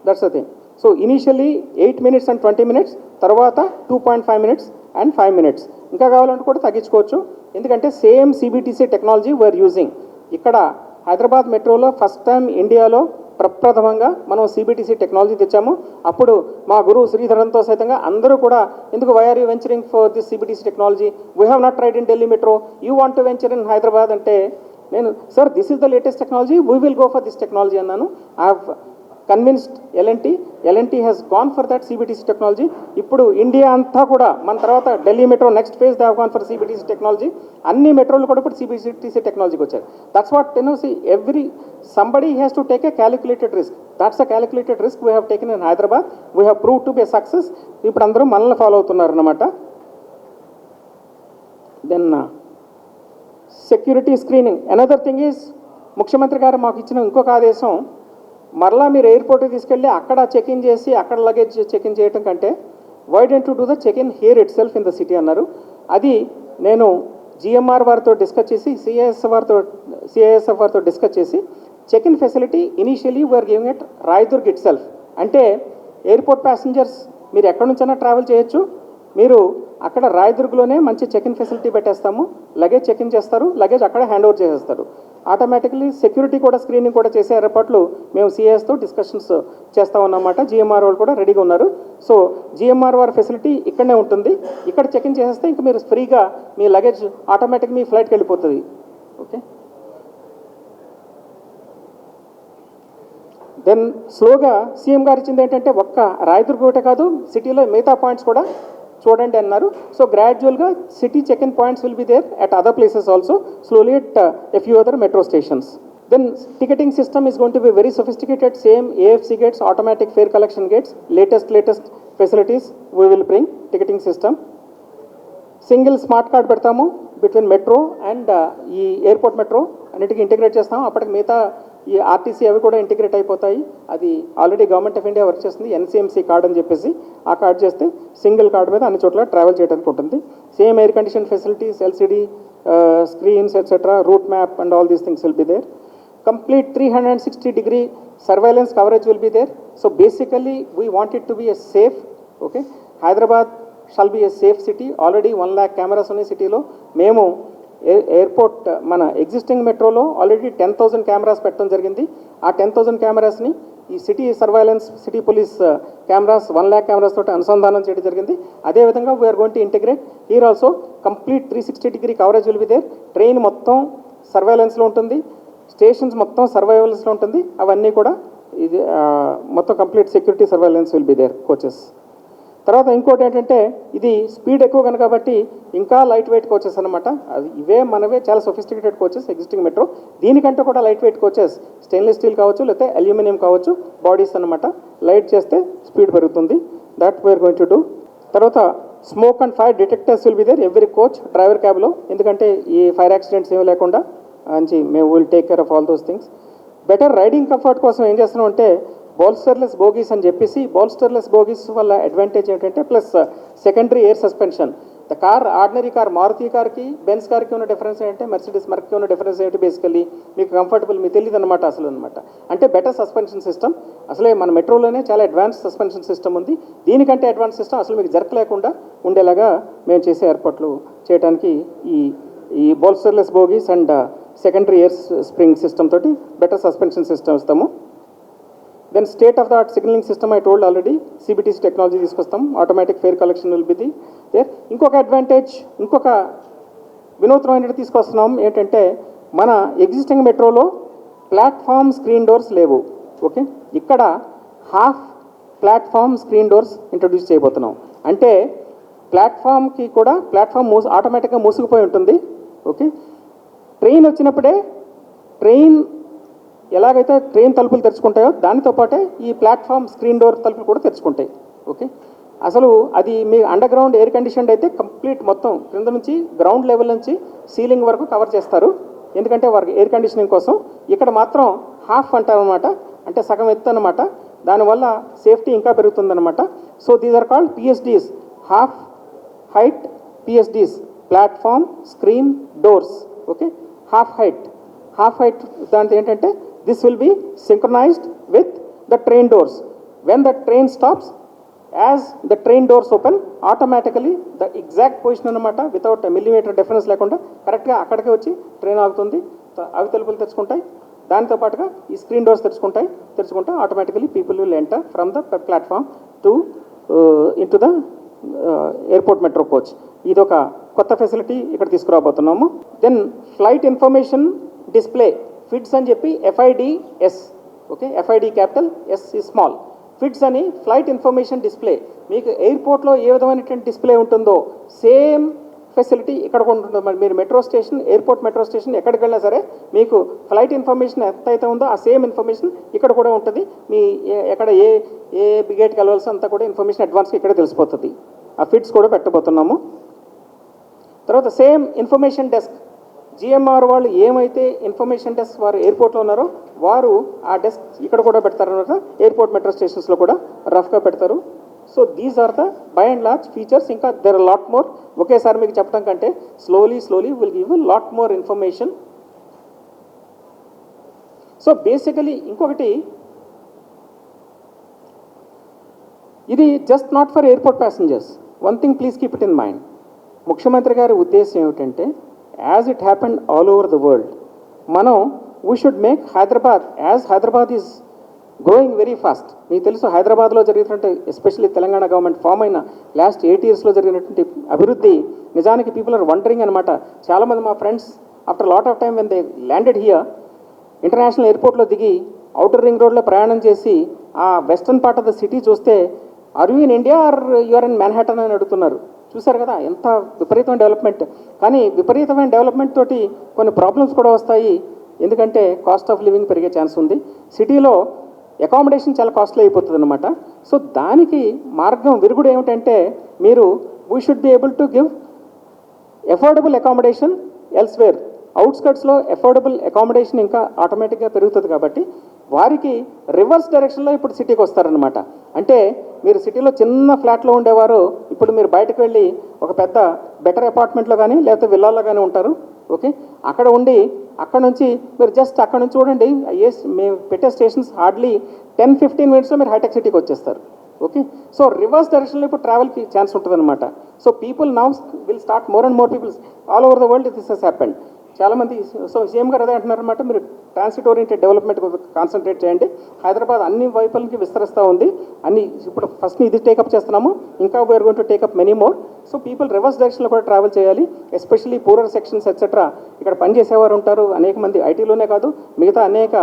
That's the thing. So initially 8 minutes and 20 minutes, తర్వాత 2.5 minutes and 5 minutes. ఇంకా కావాలంటే కూడా తగ్గించుకోవచ్చు, ఎందుకంటే same సిబిటిసి technology we are using. ఇక్కడ హైదరాబాద్ మెట్రోలో first time ఇండియాలో ప్రప్రథమంగా మనం సిబిటిసి టెక్నాలజీ తెచ్చాము. అప్పుడు మా గురువు శ్రీధరన్తో సైతంగా అందరూ కూడా ఎందుకు why are you venturing for this CBTC technology, we have not tried in Delhi metro, you want to venture in Hyderabad అంటే నేను sir this is the latest technology, we will go for this technology అన్నాను. I have convinced L&T has gone for that CBTC technology. ఇప్పుడు India అంతా కూడా మన తర్వాత Delhi metro next phase they have gone for CBTC technology. అన్ని మెట్రోలు కూడా ఇప్పుడు సిబిటిసి టెక్నాలజీకి వచ్చారు. That's what every somebody has to take a calculated risk. That's a calculated risk we have taken in Hyderabad. We have proved to be a success. ఇప్పుడు అందరూ మనల్ని follow అవుతున్నారు అన్నమాట. Then security screening. Another thing is ముఖ్యమంత్రి గారు మాకు ఇచ్చిన ఇంకొక ఆదేశం, మరలా మీరు ఎయిర్పోర్ట్కి తీసుకెళ్ళి అక్కడ చెక్-ఇన్ చేసి అక్కడ లగేజ్ చెక్-ఇన్ చేయడం కంటే why don't you do the check in here itself in the city అన్నారు. అది నేను జిఎంఆర్ వారితో డిస్కస్ చేసి సిఐఎస్ఎఫ్ వారితో డిస్కస్ చేసి check in facility initially we're giving it Rayadurg itself. అంటే ఎయిర్పోర్ట్ ప్యాసింజర్స్ మీరు ఎక్కడి నుంచైనా ట్రావెల్ చేయొచ్చు, మీరు అక్కడ రాయదుర్గ్లోనే మంచి చెక్-ఇన్ ఫెసిలిటీ పెట్టేస్తాము, లగేజ్ చెక్-ఇన్ చేస్తారు, లగేజ్ అక్కడ హ్యాండ్ ఓవర్ చేసేస్తారు. ఆటోమేటిక్లీ సెక్యూరిటీ కూడా స్క్రీనింగ్ కూడా చేసే ఏర్పాట్లు మేము సిఐఎస్తో డిస్కషన్స్ చేస్తా ఉన్నమాట. జిఎంఆర్ వాళ్ళు కూడా రెడీగా ఉన్నారు. సో జిఎంఆర్ వారి ఫెసిలిటీ ఇక్కడనే ఉంటుంది. ఇక్కడ చెక్-ఇన్ చేసేస్తే ఇంకా మీరు ఫ్రీగా మీ లగేజ్ ఆటోమేటిక్ మీ ఫ్లైట్కి వెళ్ళిపోతుంది. ఓకే, దెన్ స్లోగా సీఎం గారు ఇచ్చింది ఏంటంటే ఒక్క రాయదుర్గ్ ఒకటే కాదు, సిటీలో మిగతా పాయింట్స్ కూడా చూడండి అన్నారు. సో గ్రాడ్యువల్గా city check in points will be there at other places also, slowly at a few other metro stations. Then ticketing system is going to be very sophisticated. Same AFC gates, automatic fare collection gates, latest facilities we will bring ticketing system. Single smart card పెడతాము between metro and ఈ airport metro అన్నిటికీ integrate చేస్తాము. అప్పటికి మిగతా ఈ RTC అవి కూడా integrate అయిపోతాయి. అది already government of India work చేస్తుంది, ఎన్సీఎంసీ కార్డ్ అని చెప్పేసి. ఆ కార్డ్ చేస్తే సింగిల్ కార్డ్ మీద అన్ని చోట్ల ట్రావెల్ చేయడానికి ఉంటుంది. Same air condition facilities, LCD screens etcetera, route map and all these things will be there. Complete 360-degree surveillance coverage will be there. So basically we want it to be a safe, okay, Hyderabad shall be a safe city. Already 1 lakh cameras ఉన్నాయి సిటీలో. మేము airport మన existing మెట్రోలో already 10,000 cameras పెట్టడం జరిగింది. ఆ 10,000 కెమెరాస్ని ఈ city surveillance, city police cameras 1 lakh cameras తోటి అనుసంధానం చేయడం జరిగింది. అదేవిధంగా we're going to integrate here also. Complete 360-degree coverage will be there. Train మొత్తం సర్వైలెన్స్లో ఉంటుంది, స్టేషన్స్ మొత్తం సర్వైలెన్స్లో ఉంటుంది. అవన్నీ కూడా ఇది మొత్తం complete security surveillance will be there coaches. తర్వాత ఇంకోటి ఏంటంటే ఇది స్పీడ్ ఎక్కువ కనుక కాబట్టి ఇంకా లైట్ వెయిట్ కోచెస్ అనమాట. అది ఇవే మనవే చాలా సొఫిస్టికేటెడ్ కోచెస్ ఎగ్జిస్టింగ్ మెట్రో. దీనికంటే కూడా light weight coaches stainless steel కావచ్చు, లేకపోతే అల్యూమినియం కావచ్చు, బాడీస్ అనమాట. లైట్ చేస్తే స్పీడ్ పెరుగుతుంది. That we are going to do. తర్వాత smoke and fire detectors will be there every coach, driver క్యాబ్లో. ఎందుకంటే ఈ ఫైర్ యాక్సిడెంట్స్ ఏమీ లేకుండా అంచి మేము will take care of all those things. Better riding comfort కోసం ఏం చేస్తున్నాం అంటే బోల్స్టర్లెస్ బోగీస్ అని చెప్పేసి. బోల్స్టర్లెస్ బోగీస్ వల్ల అడ్వాంటేజ్ ఏంటంటే plus secondary air suspension. The car, ordinary car, Maruti కార్కి బెన్స్ కార్కి ఉన్న డిఫరెన్స్ ఏంటంటే, మెర్సిడీస్ మర్కి ఉన్న డిఫరెన్స్ ఏంటి బేసికల్లీ మీకు కంఫర్టబుల్ మీకు తెలియదు అనమాట అసలు అనమాట. అంటే బెటర్ సస్పెన్షన్ సిస్టమ్. అసలే మన మెట్రోలోనే చాలా అడ్వాన్స్ సస్పెన్షన్ సిస్టమ్ ఉంది. దీనికంటే అడ్వాన్స్ సిస్టమ్ అసలు మీకు జరగలేకుండా ఉండేలాగా మేము చేసే ఏర్పాట్లు చేయడానికి ఈ bolsterless bogies and secondary air spring system తోటి బెటర్ సస్పెన్షన్ సిస్టమ్ ఇస్తాము. Then state of the art signalling system I told already. CBTC technology తీసుకొస్తాం. Automatic fare collection will be there. ఇంకొక అడ్వాంటేజ్, ఇంకొక వినూత్నమైనది తీసుకొస్తున్నాం ఏంటంటే మన ఎగ్జిస్టింగ్ మెట్రోలో ప్లాట్ఫామ్ స్క్రీన్ డోర్స్ లేవు. ఓకే, ఇక్కడ half platform screen doors introduce చేయబోతున్నాం. అంటే ప్లాట్ఫామ్కి కూడా ప్లాట్ఫామ్ ఆటోమేటిక్గా మూసుకుపోయి ఉంటుంది. ఓకే, ట్రైన్ వచ్చినప్పుడే ఎలాగైతే ట్రైన్ తలుపులు తెరుచుకుంటాయో దానితో పాటే ఈ ప్లాట్ఫామ్ స్క్రీన్ డోర్ తలుపులు కూడా తెరుచుకుంటాయి. ఓకే, అసలు అది మీ అండర్ గ్రౌండ్ ఎయిర్ కండిషన్డ్ అయితే కంప్లీట్ మొత్తం క్రింద నుంచి గ్రౌండ్ లెవెల్ నుంచి సీలింగ్ వరకు కవర్ చేస్తారు. ఎందుకంటే వారికి ఎయిర్ కండిషనింగ్ కోసం. ఇక్కడ మాత్రం హాఫ్ అంటారు అనమాట, అంటే సగం ఎత్తు అనమాట. దానివల్ల సేఫ్టీ ఇంకా పెరుగుతుందన్నమాట. So these are called PSDs, half height PSDs, platform screen doors. Okay, half height దాంతో ఏంటంటే this will be synchronized with the train doors. When the train stops, as the train doors open, automatically the exact position అన్నమాట, without a millimeter difference లేకుండా కరెక్ట్గా అక్కడికే వచ్చి train ఆగుతుంది. అవి తలుపులు తెరుచుకుంటాయి. దానితో పాటుగా ఈ స్క్రీన్ డోర్స్ తెరుచుకుంటే automatically people will enter from the platform to in to the airport metro coach. ఇది ఒక కొత్త ఫెసిలిటీ ఇక్కడ తీసుకురాబోతున్నాము. Then flight information display FIDS అని చెప్పి FIDS, okay, FID capital, S is small. FIDS అని ఫ్లైట్ ఇన్ఫర్మేషన్ డిస్ప్లే. మీకు ఎయిర్పోర్ట్లో ఏ విధమైనటువంటి డిస్ప్లే ఉంటుందో సేమ్ ఫెసిలిటీ ఇక్కడ కూడా ఉంటుంది. మరి మీరు metro station, airport metro station ఎక్కడికి వెళ్ళినా సరే మీకు ఫ్లైట్ ఇన్ఫర్మేషన్ ఎంతైతే ఉందో ఆ సేమ్ ఇన్ఫర్మేషన్ ఇక్కడ కూడా ఉంటుంది. మీ ఎక్కడ ఏ ఏ గేట్కి వెళ్ళవలసి అంతా కూడా ఇన్ఫర్మేషన్ అడ్వాన్స్గా ఇక్కడే తెలిసిపోతుంది. ఆ ఫిట్స్ కూడా పెట్టబోతున్నాము. తర్వాత సేమ్ ఇన్ఫర్మేషన్ డెస్క్, జిఎంఆర్ వాళ్ళు ఏమైతే ఇన్ఫర్మేషన్ డెస్క్ వారు ఎయిర్పోర్ట్లో ఉన్నారో వారు ఆ డెస్క్ ఇక్కడ కూడా పెడతారనమాట. ఎయిర్పోర్ట్ మెట్రో స్టేషన్స్లో కూడా రఫ్గా పెడతారు. So these are the by and large features. ఇంకా దెర్ ఆర్ లాట్ మోర్. ఒకేసారి మీకు చెప్పడం కంటే slowly will give lot more information. So basically ఇంకొకటి, ఇది just not for airport passengers. One thing please keep it in mind. ముఖ్యమంత్రి గారి ఉద్దేశం ఏమిటంటే, as it happened all over the world, మనం we should make Hyderabad, as Hyderabad is growing very fast. మీకు తెలుసు హైదరాబాద్లో జరిగినటువంటి, ఎస్పెషల్లీ తెలంగాణ గవర్నమెంట్ ఫామ్ అయిన లాస్ట్ 8 yearsలో జరిగినటువంటి అభివృద్ధి నిజానికి పీపుల్ ఆర్ వండరింగ్ అనమాట. చాలామంది మా friends after lot of time when they landed here, international ఎయిర్పోర్ట్లో దిగి అవుటర్ రింగ్ రోడ్లో ప్రయాణం చేసి ఆ western part of the city చూస్తే, are you in India are you are in Manhattan అని అడుగుతున్నారు. చూసారు కదా ఎంత విపరీతమైన డెవలప్మెంట్. కానీ విపరీతమైన డెవలప్మెంట్ తోటి కొన్ని ప్రాబ్లమ్స్ కూడా వస్తాయి. ఎందుకంటే కాస్ట్ ఆఫ్ లివింగ్ పెరిగే ఛాన్స్ ఉంది. సిటీలో అకామిడేషన్ చాలా కాస్ట్లీ అయిపోతుంది అనమాట. సో దానికి మార్గం విరుగుడు ఏమిటంటే, మీరు we should be able to give affordable accommodation elsewhere. అవుట్స్కట్స్లో అఫోర్డబుల్ అకామిడేషన్ ఇంకా ఆటోమేటిక్గా పెరుగుతుంది. కాబట్టి వారికి రివర్స్ డైరెక్షన్లో ఇప్పుడు సిటీకి వస్తారనమాట. అంటే మీరు సిటీలో చిన్న ఫ్లాట్లో ఉండేవారు ఇప్పుడు మీరు బయటకు వెళ్ళి ఒక పెద్ద బెటర్ అపార్ట్మెంట్లో కానీ లేకపోతే విల్లాలో కానీ ఉంటారు. ఓకే, అక్కడ ఉండి అక్కడ నుంచి మీరు జస్ట్ అక్కడ నుంచి చూడండి, మేము పెట్టే స్టేషన్స్ హార్డ్లీ 10-15 minutesలో మీరు హైటెక్ సిటీకి వచ్చేస్తారు. ఓకే, సో రివర్స్ డైరెక్షన్లో ఇప్పుడు ట్రావెల్కి ఛాన్స్ ఉంటుంది అనమాట. So people now will start, more and more peoples all over the world this has happened. చాలామంది సో సీఎం గారు అదే అంటున్నారన్నమాట, మీరు ట్రాన్సిట్ ఓరియంటెడ్ డెవలప్మెంట్ కాన్సన్ట్రేట్ చేయండి. హైదరాబాద్ అన్ని వైపులకి విస్తరిస్తూ ఉంది. అన్ని ఇప్పుడు ఫస్ట్ ఇది టేకప్ చేస్తున్నాము, ఇంకా we're going to take up many more. So people reverse డైరెక్షన్లో కూడా ట్రావెల్ చేయాలి. Especially poorer sections etcetera. ఇక్కడ పనిచేసేవారు ఉంటారు అనేక మంది, ఐటీలోనే కాదు మిగతా అనేక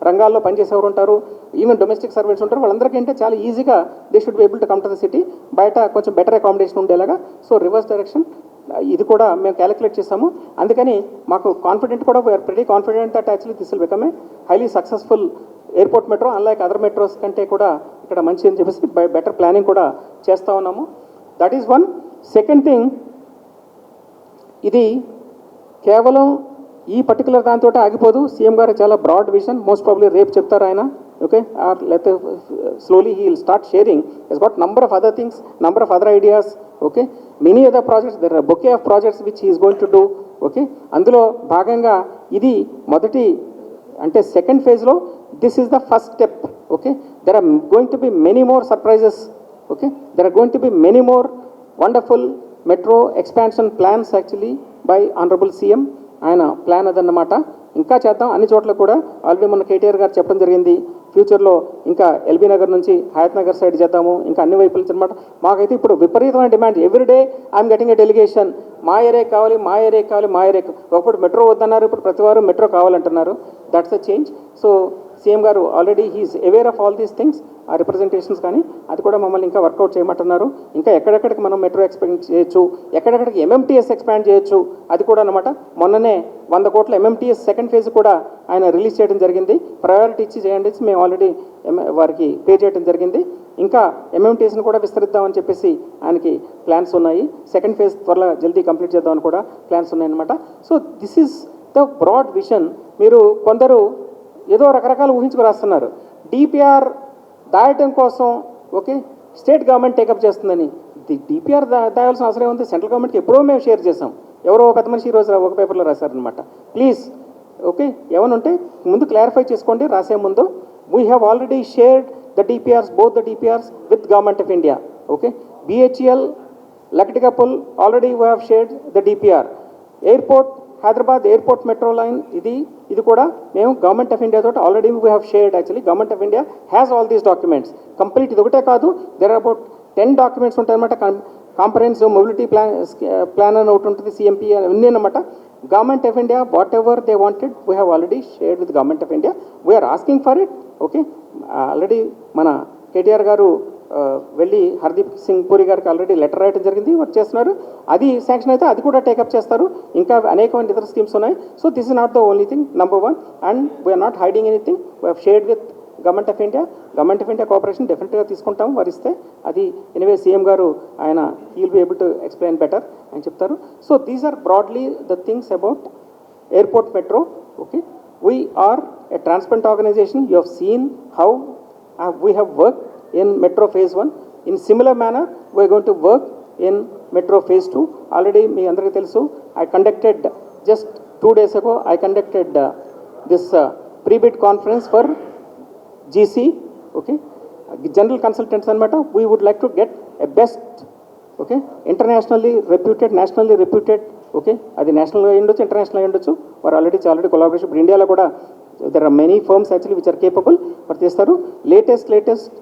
రంగాల్లో పనిచేసేవారు ఉంటారు, ఈవెన్ డొమెస్టిక్ సర్వీస్ ఉంటారు. వాళ్ళందరికీ అంటే చాలా ఈజీగా they should be able to come to the city. బయట కొంచెం బెటర్ అకామిడేషన్ ఉండేలాగా. సో రివర్స్ డైరెక్షన్ ఇది కూడా మేము క్యాలిక్యులేట్ చేసాము. అందుకని మాకు కాన్ఫిడెంట్ కూడా, we're pretty confident that actually this will become a highly successful airport metro. Unlike other metros కంటే కూడా ఇక్కడ మంచి అని చెప్పేసి బెటర్ ప్లానింగ్ కూడా చేస్తూ ఉన్నాము. That is one. Second thing, ఇది కేవలం ఈ పర్టికులర్ దాంతో ఆగిపోదు. సీఎం గారు చాలా బ్రాడ్ విజన్. మోస్ట్ ప్రాబ్లీ రేపు చెప్తారు ఆయన. ఓకే, ఆర్ లేకపోతే slowly he will start sharing. He's got number of other things, number of other ideas. Okay, many other projects, there are bouquet of projects which he is going to do. Okay, అందులో భాగంగా ఇది మొదటి అంటే second ఫేజ్లో this is the first step. Okay, there are going to be many more surprises. Okay, there are going to be many more wonderful metro expansion plans actually by honourable CM. ఆయన plan అదన్నమాట. ఇంకా చేద్దాం అన్ని చోట్ల కూడా. Already మొన్న కేటీఆర్ గారు చెప్పడం జరిగింది, ఫ్యూచర్లో ఇంకా ఎల్బీ నగర్ నుంచి హయత్ నగర్ సైడ్ చేద్దాము, ఇంకా అన్ని వైపుల నుంచి అనమాట. మాకైతే ఇప్పుడు విపరీతమైన demand. Everyday I'm getting a delegation, మా ఏరియా కావాలి, మా ఏరియా కావాలి, మా ఏరియా. ఒకప్పుడు మెట్రో వద్దన్నారు, ఇప్పుడు ప్రతి వారు మెట్రో కావాలంటున్నారు. That's a change. So CM గారు already he is aware of all these things. ఆ రిప్రజెంటేషన్స్ కానీ అది కూడా మమ్మల్ని ఇంకా వర్కౌట్ చేయమంటున్నారు. ఇంకా ఎక్కడెక్కడికి మనం మెట్రో ఎక్స్పాండ్ చేయొచ్చు, ఎక్కడెక్కడికి ఎంఎంటీఎస్ ఎక్స్పాండ్ చేయొచ్చు అది కూడా అనమాట. మొన్ననే 100 కోట్ల ఎంఎంటీఎస్ సెకండ్ ఫేజ్ కూడా ఆయన రిలీజ్ చేయడం జరిగింది. ప్రయారిటీ ఇచ్చి చేయండి, మేము ఆల్రెడీ వారికి పే చేయడం జరిగింది. ఇంకా ఎంఎంటీఎస్ని కూడా విస్తరిద్దామని చెప్పేసి ఆయనకి ప్లాన్స్ ఉన్నాయి. సెకండ్ ఫేజ్ త్వరలో జల్దీ కంప్లీట్ చేద్దామని కూడా ప్లాన్స్ ఉన్నాయన్నమాట. So this is the broad vision. మీరు కొందరు ఏదో రకరకాలు ఊహించుకు రాస్తున్నారు. డిపిఆర్ దాయటం కోసం ఓకే స్టేట్ గవర్నమెంట్ టేకప్ చేస్తుందని. డిపిఆర్ దాయాల్సిన అవసరం ఉంది. సెంట్రల్ గవర్నమెంట్కి ఎప్పుడో మేము షేర్ చేసాం. ఎవరో పెద్ద మనిషి ఈరోజు ఒక పేపర్లో రాశారనమాట. ప్లీజ్ ఓకే, ఏమైనా ఉంటే ముందు క్లారిఫై చేసుకోండి రాసే ముందు. We have already shared the DPRs, both the DPRs with government of India. Okay, BHEL Lakdikapul already we have shared the DPR. Airport Hyderabad airport metro line ఇది కూడా మేము గవర్నమెంట్ ఆఫ్ ఇండియా తోటి already we have shared. Actually government of India has all these documents complete. ఇది ఒకటే కాదు, there are about 10 documents ఉంటాయన్నమాట. Comprehensive mobility plan అని ఒకటి ఉంటుంది, సిఎంపీ అన్నీ అనమాట. Government of India whatever they wanted we have already shared with government of India. We're asking for it. Okay already మన కేటీఆర్ గారు వెళ్ళి హర్దీప్ సింగ్ పూరి గారికి ఆల్రెడీ లెటర్ రాయడం జరిగింది, వర్క్ చేస్తున్నారు. అది శాంక్షన్ అయితే అది కూడా టేకప్ చేస్తారు. ఇంకా అనేకమైన ఇతర స్కీమ్స్ ఉన్నాయి. So this is not the only thing, number one. And we're not hiding anything, we have shared with government of India cooperation డెఫినెట్గా తీసుకుంటాం వరిస్తే. అది ఎనివే సీఎం గారు ఆయన he will be able to explain better అని చెప్తారు. So these are broadly the things about airport metro. Okay, we are a transparent organization. You have seen how we have worked in Metro Phase 1. In similar manner, we are going to work in Metro Phase 2. Already, me andariki telusu, I conducted just 2 days ago, I conducted this pre-bid conference for GC, okay, general consultants anamata. We would like to get a best, okay, internationally reputed, nationally reputed, okay, అది నేషనల్గా ఉండొచ్చు, ఇంటర్నేషనల్గా ఉండొచ్చు. వారు already collaboration ఇప్పుడు ఇండియాలో కూడా there are many firms actually which are capable వారు చేస్తారు. Latest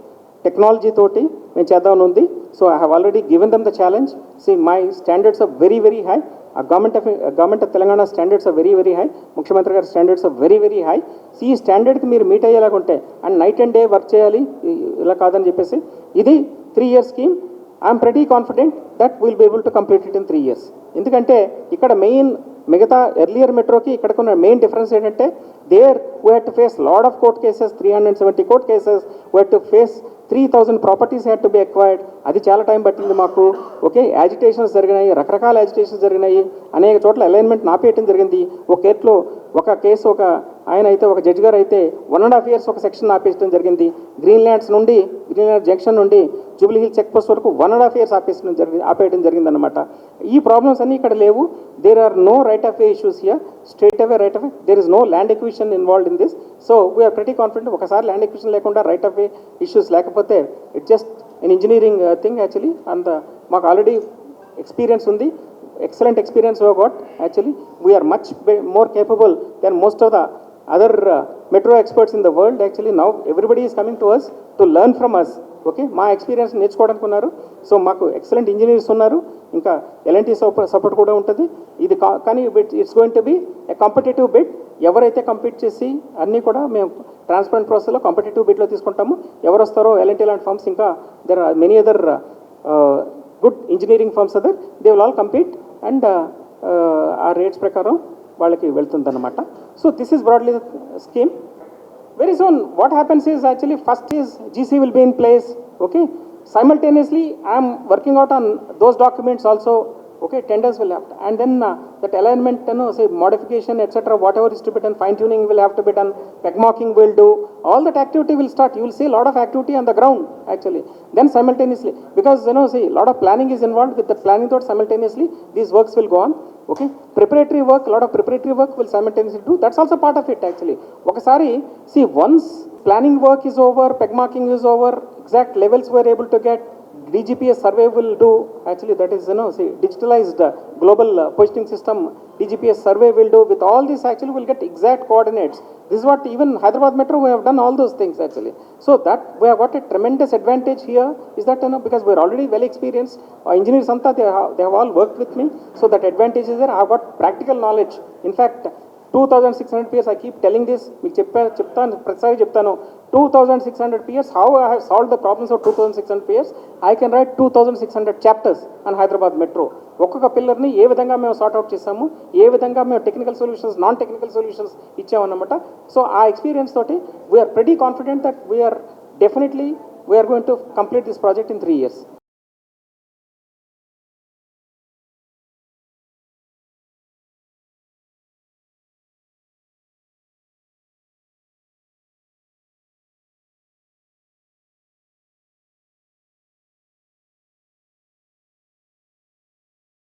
technology తోటి మేము చేద్దామని ఉంది. So I have already given them the challenge. See my standards are very very high. Government of Telangana standards are very very high. ముఖ్యమంత్రి గారి standards are very very high. So ఈ స్టాండర్డ్కి మీరు మీట్ అయ్యేలాగా ఉంటే and night and day work చేయాలి, ఇలా కాదని చెప్పేసి ఇది 3 year scheme. I'm pretty confident that will be able to complete it in 3 years. ఎందుకంటే ఇక్కడ మెయిన్ మిగతా ఎర్లియర్ మెట్రోకి ఇక్కడికున్న మెయిన్ డిఫరెన్స్ ఏంటంటే there we had to face lot of court cases, 370 court cases. We had to face 3000 properties had to be acquired. అది చాలా time పట్టింది మాకు. ఓకే, యాజిటేషన్స్ జరిగినాయి, రకరకాల యాజిటేషన్స్ జరిగినాయి, అనేక చోట్ల అలైన్మెంట్ నాపేయటం జరిగింది. ఒక కేసు ఒక ఆయన అయితే ఒక జడ్జి గారు అయితే 1.5 years ఒక సెక్షన్ ఆపేయడం జరిగింది. గ్రీన్లాండ్ జంక్షన్ నుండి జూబ్లీ హిల్ చెక్ పోస్ట్ వరకు 1.5 years ఆపేయడం జరిగిందనమాట. ఈ ప్రాబ్లమ్స్ అన్నీ ఇక్కడ లేవు. There are no right of way issues here, straight away right of way. There is no land acquisition involved in this. So we're pretty confident. ఒకసారి land acquisition లేకుండా right of way issues లేకపోతే it just an engineering thing actually. అంత మాకు ఆల్రెడీ experience ఉంది, excellent experience we have got. Actually, we are much more capable than most of the other metro experts in the world. Actually, now everybody is coming to us to learn from us. Okay, మా experience నేర్చుకోవడానికి ఉన్నారు. So మాకు excellent engineers ఉన్నారు, ఇంకా ఎలాంటి support కూడా ఉంటుంది. ఇది కానీ it's going to be a competitive bid. ఎవరైతే కంపీట్ చేసి అన్నీ కూడా మేము ట్రాన్స్పరెంట్ ప్రాసెస్లో కాంపిటేటివ్ బిడ్లో తీసుకుంటాము. ఎవరు వస్తారో ఎలాంటి ఇలాంటి ఫర్మ్స్, ఇంకా there are many other good engineering firms other, they will all compete and ఆ రేట్స్ ప్రకారం వాళ్ళకి వెళ్తుందన్నమాట. So this is broadly the scheme. Very soon what happens is actually first is GC will be in place. Okay, simultaneously I am working out on those documents also. Okay, tenders will have to, and then that alignment, say modification etc, whatever is to be done, fine tuning will have to be done, peg marking will do, all that activity will start. You will see a lot of activity on the ground actually. Then simultaneously, because see a lot of planning is involved, with the planning thought simultaneously these works will go on. Okay, preparatory work, a lot of preparatory work will simultaneously do. That's also part of it actually. Okasari, see, once planning work is over, peg marking is over, exact levels we are able to get, DGPS survey will do. Actually, that is see, digitalized global positioning system. DGPS survey will do. With all this, actually, we'll get exact coordinates. This is what even Hyderabad Metro, we have done all those things actually. So that we have got a tremendous advantage here. Is that because we are already well experienced. Our engineers, they have all worked with me. So that advantage is there. I have got practical knowledge. In fact, 2600 PS, I keep telling this, మీకు చెప్తాను ప్రతిసారి చెప్తాను, 2600 PS, how I have solved the problems of 2600 PS, I can write 2600 chapters on Hyderabad Metro. ఒక్కొక్క పిల్లర్ని ఏ విధంగా మేము sort out చేసాము, ఏ విధంగా మేము technical solutions, non technical solutions ఇచ్చామన్నమాట. సో ఆ ఎక్స్పీరియన్స్ తోటి we are pretty confident that we are definitely we are going to complete this project in 3 years.